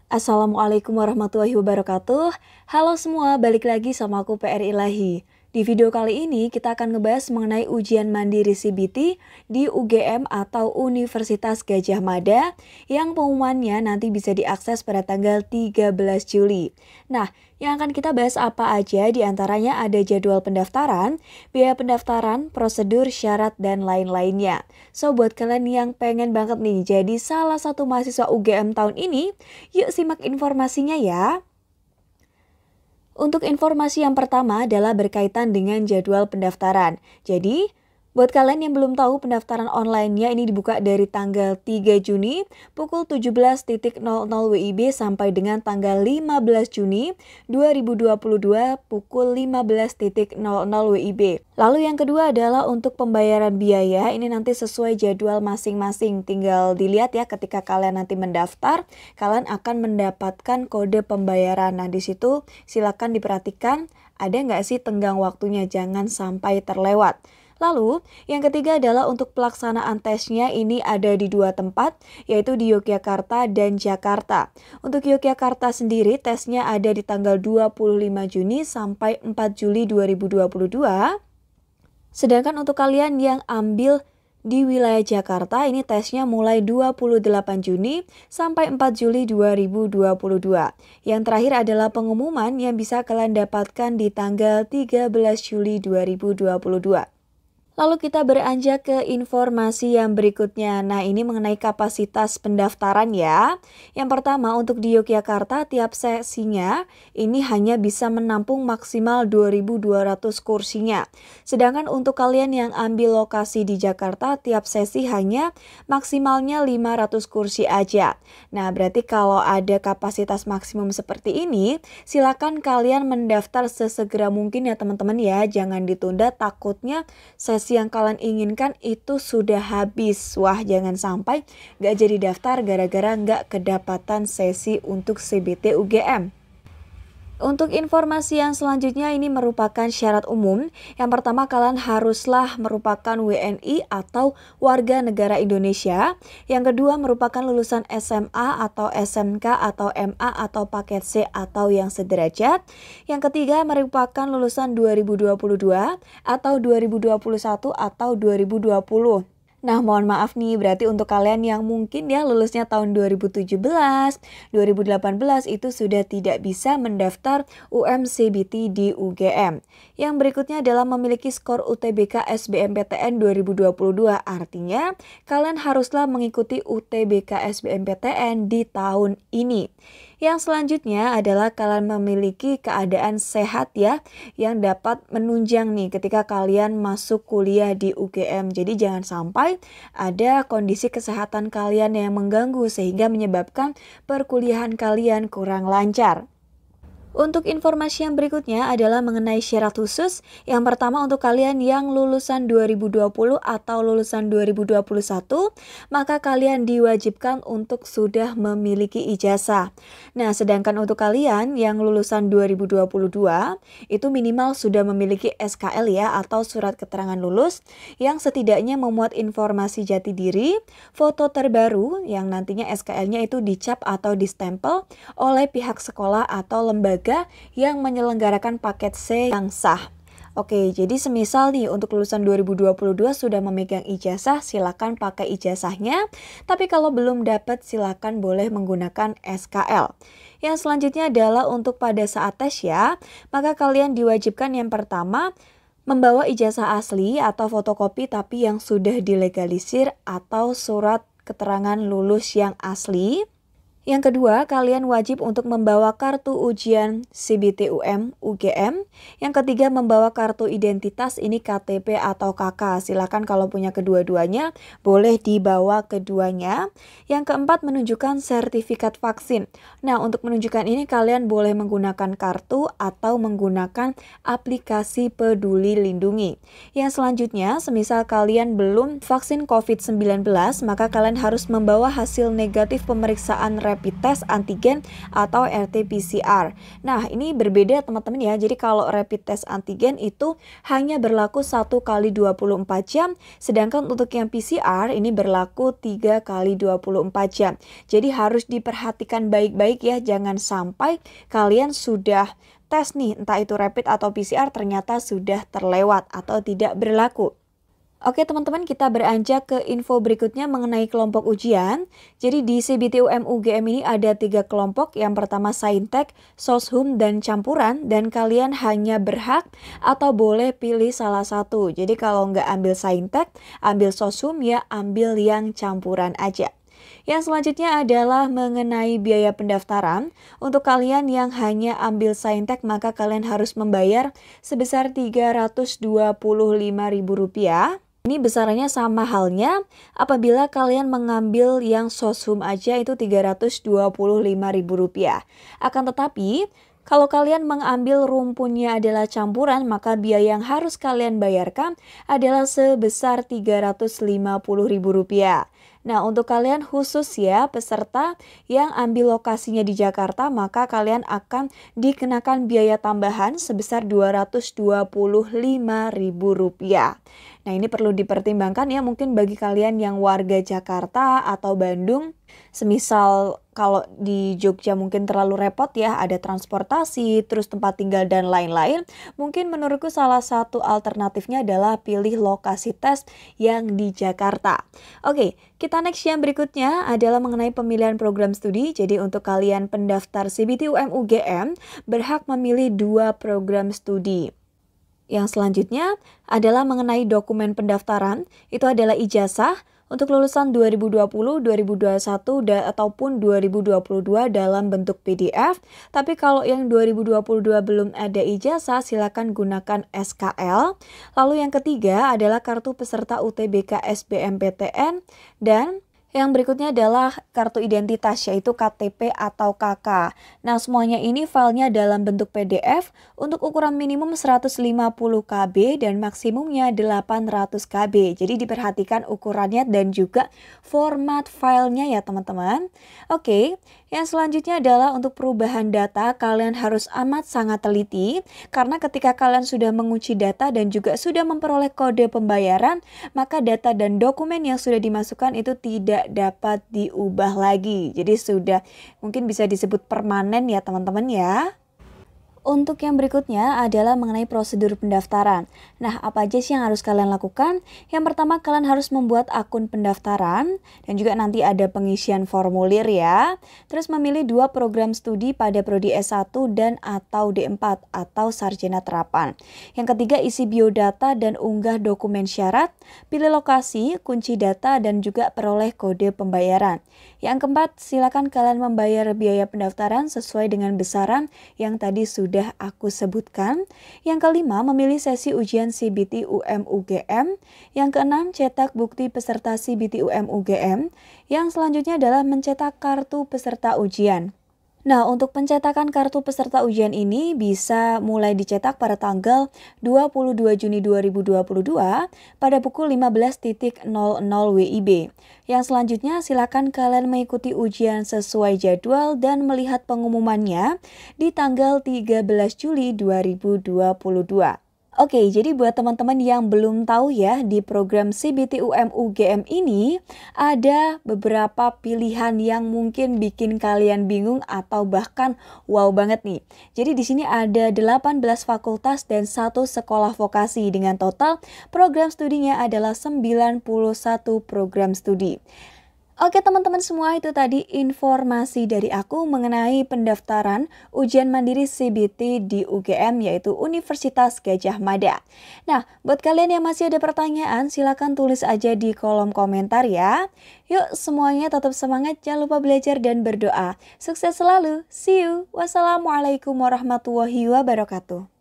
Assalamualaikum warahmatullahi wabarakatuh. Halo semua, balik lagi sama aku PR Ilahi. Di video kali ini kita akan ngebahas mengenai ujian mandiri CBT di UGM atau Universitas Gadjah Mada yang pengumumannya nanti bisa diakses pada tanggal 13 Juli. Nah, yang akan kita bahas apa aja diantaranya ada jadwal pendaftaran, biaya pendaftaran, prosedur, syarat, dan lain-lainnya. So, buat kalian yang pengen banget nih jadi salah satu mahasiswa UGM tahun ini, yuk simak informasinya ya. Untuk informasi yang pertama adalah berkaitan dengan jadwal pendaftaran. Jadi, buat kalian yang belum tahu, pendaftaran online-nya ini dibuka dari tanggal 3 Juni pukul 17.00 WIB sampai dengan tanggal 15 Juni 2022 pukul 15.00 WIB. Lalu yang kedua adalah untuk pembayaran biaya, ini nanti sesuai jadwal masing-masing. Tinggal dilihat ya ketika kalian nanti mendaftar, kalian akan mendapatkan kode pembayaran. Nah di situ silakan diperhatikan ada nggak sih tenggang waktunya, jangan sampai terlewat. Lalu, yang ketiga adalah untuk pelaksanaan tesnya ini ada di dua tempat, yaitu di Yogyakarta dan Jakarta. Untuk Yogyakarta sendiri, tesnya ada di tanggal 25 Juni sampai 4 Juli 2022. Sedangkan untuk kalian yang ambil di wilayah Jakarta, ini tesnya mulai 28 Juni sampai 4 Juli 2022. Yang terakhir adalah pengumuman yang bisa kalian dapatkan di tanggal 13 Juli 2022. Lalu kita beranjak ke informasi yang berikutnya. Nah, ini mengenai kapasitas pendaftaran ya. Yang pertama, untuk di Yogyakarta, tiap sesinya ini hanya bisa menampung maksimal 2.200 kursinya. Sedangkan untuk kalian yang ambil lokasi di Jakarta, tiap sesi hanya maksimalnya 500 kursi aja. Nah, berarti kalau ada kapasitas maksimum seperti ini, silakan kalian mendaftar sesegera mungkin ya teman-teman ya. Jangan ditunda, takutnya sesi yang kalian inginkan itu sudah habis. Wah, jangan sampai gak jadi daftar gara-gara gak kedapatan sesi untuk CBT UGM. Untuk informasi yang selanjutnya ini merupakan syarat umum. Yang pertama, kalian haruslah merupakan WNI atau warga negara Indonesia. Yang kedua, merupakan lulusan SMA atau SMK atau MA atau paket C atau yang sederajat. Yang ketiga, merupakan lulusan 2022 atau 2021 atau 2020. Nah, mohon maaf nih, berarti untuk kalian yang mungkin ya lulusnya tahun 2017, 2018 itu sudah tidak bisa mendaftar UMCBT di UGM. Yang berikutnya adalah memiliki skor UTBK SBMPTN 2022. Artinya, kalian haruslah mengikuti UTBK SBMPTN di tahun ini. Yang selanjutnya adalah kalian memiliki keadaan sehat ya, yang dapat menunjang nih ketika kalian masuk kuliah di UGM. Jadi jangan sampai ada kondisi kesehatan kalian yang mengganggu sehingga menyebabkan perkuliahan kalian kurang lancar. Untuk informasi yang berikutnya adalah mengenai syarat khusus. Yang pertama, untuk kalian yang lulusan 2020 atau lulusan 2021, maka kalian diwajibkan untuk sudah memiliki ijazah. Nah, sedangkan untuk kalian yang lulusan 2022, itu minimal sudah memiliki SKL ya, atau surat keterangan lulus, yang setidaknya memuat informasi jati diri, foto terbaru, yang nantinya SKL-nya itu dicap atau distempel oleh pihak sekolah atau lembaga yang menyelenggarakan paket C yang sah. Oke, jadi semisal nih untuk lulusan 2022 sudah memegang ijazah, silakan pakai ijazahnya. Tapi kalau belum dapat, silakan boleh menggunakan SKL. Yang selanjutnya adalah untuk pada saat tes ya, maka kalian diwajibkan yang pertama, membawa ijazah asli atau fotokopi tapi yang sudah dilegalisir atau surat keterangan lulus yang asli. Yang kedua, kalian wajib untuk membawa kartu ujian CBT UGM. Yang ketiga, membawa kartu identitas, ini KTP atau KK. Silakan kalau punya kedua-duanya, boleh dibawa keduanya. Yang keempat, menunjukkan sertifikat vaksin. Nah, untuk menunjukkan ini kalian boleh menggunakan kartu atau menggunakan aplikasi Peduli Lindungi. Yang selanjutnya, semisal kalian belum vaksin COVID-19, maka kalian harus membawa hasil negatif pemeriksaan rapid rapid test antigen atau RT-PCR. Nah, ini berbeda teman-teman ya. Jadi kalau rapid test antigen itu hanya berlaku 1 kali 24 jam, sedangkan untuk yang PCR ini berlaku 3 kali 24 jam. Jadi harus diperhatikan baik-baik ya, jangan sampai kalian sudah tes nih, entah itu rapid atau PCR ternyata sudah terlewat atau tidak berlaku. Oke teman-teman, kita beranjak ke info berikutnya mengenai kelompok ujian. Jadi di CBT UGM ini ada 3 kelompok. Yang pertama Saintek, Soshum, dan campuran. Dan kalian hanya berhak atau boleh pilih salah satu. Jadi kalau nggak ambil Saintek, ambil Soshum ya ambil yang campuran aja. Yang selanjutnya adalah mengenai biaya pendaftaran. Untuk kalian yang hanya ambil Saintek maka kalian harus membayar sebesar Rp325.000. Ini besarannya sama halnya apabila kalian mengambil yang Soshum aja itu Rp325.000. Akan tetapi kalau kalian mengambil rumpunnya adalah campuran, maka biaya yang harus kalian bayarkan adalah sebesar Rp350.000. Nah, untuk kalian khusus ya peserta yang ambil lokasinya di Jakarta, maka kalian akan dikenakan biaya tambahan sebesar Rp225.000. Nah, ini perlu dipertimbangkan ya mungkin bagi kalian yang warga Jakarta atau Bandung. Semisal kalau di Jogja mungkin terlalu repot ya, ada transportasi, terus tempat tinggal dan lain-lain. Mungkin menurutku salah satu alternatifnya adalah pilih lokasi tes yang di Jakarta. Oke, kita next yang berikutnya adalah mengenai pemilihan program studi. Jadi untuk kalian pendaftar CBT UGM berhak memilih 2 program studi. Yang selanjutnya adalah mengenai dokumen pendaftaran, itu adalah ijazah untuk lulusan 2020, 2021, ataupun 2022 dalam bentuk PDF. Tapi kalau yang 2022 belum ada ijazah, silakan gunakan SKL. Lalu yang ketiga adalah kartu peserta UTBK SBMPTN dan yang berikutnya adalah kartu identitas yaitu KTP atau KK. Nah, semuanya ini filenya dalam bentuk PDF untuk ukuran minimum 150 KB dan maksimumnya 800 KB. Jadi diperhatikan ukurannya dan juga format filenya ya teman-teman. Oke, yang selanjutnya adalah untuk perubahan data. Kalian harus amat sangat teliti karena ketika kalian sudah mengunci data dan juga sudah memperoleh kode pembayaran, maka data dan dokumen yang sudah dimasukkan itu tidak dapat diubah lagi. Jadi sudah mungkin bisa disebut permanen ya teman-teman ya. Untuk yang berikutnya adalah mengenai prosedur pendaftaran. Nah, apa aja sih yang harus kalian lakukan? Yang pertama, kalian harus membuat akun pendaftaran dan juga nanti ada pengisian formulir ya. Terus memilih 2 program studi pada prodi S1 dan atau D4 atau sarjana terapan. Yang ketiga, isi biodata dan unggah dokumen syarat. Pilih lokasi, kunci data dan juga peroleh kode pembayaran. Yang keempat, silakan kalian membayar biaya pendaftaran sesuai dengan besaran yang tadi sudah aku sebutkan. Yang kelima, memilih sesi ujian CBT UGM. Yang keenam, cetak bukti peserta CBT UGM. Yang selanjutnya adalah mencetak kartu peserta ujian. Nah, untuk pencetakan kartu peserta ujian ini bisa mulai dicetak pada tanggal 22 Juni 2022 pada pukul 15.00 WIB. Yang selanjutnya silakan kalian mengikuti ujian sesuai jadwal dan melihat pengumumannya di tanggal 13 Juli 2022. Oke, jadi buat teman-teman yang belum tahu ya, di program CBT UGM ini ada beberapa pilihan yang mungkin bikin kalian bingung atau bahkan wow banget nih. Jadi di sini ada 18 fakultas dan 1 sekolah vokasi dengan total program studinya adalah 91 program studi. Oke teman-teman semua, itu tadi informasi dari aku mengenai pendaftaran ujian mandiri CBT di UGM yaitu Universitas Gadjah Mada. Nah, buat kalian yang masih ada pertanyaan silakan tulis aja di kolom komentar ya. Yuk semuanya tetap semangat, jangan lupa belajar dan berdoa. Sukses selalu, see you. Wassalamualaikum warahmatullahi wabarakatuh.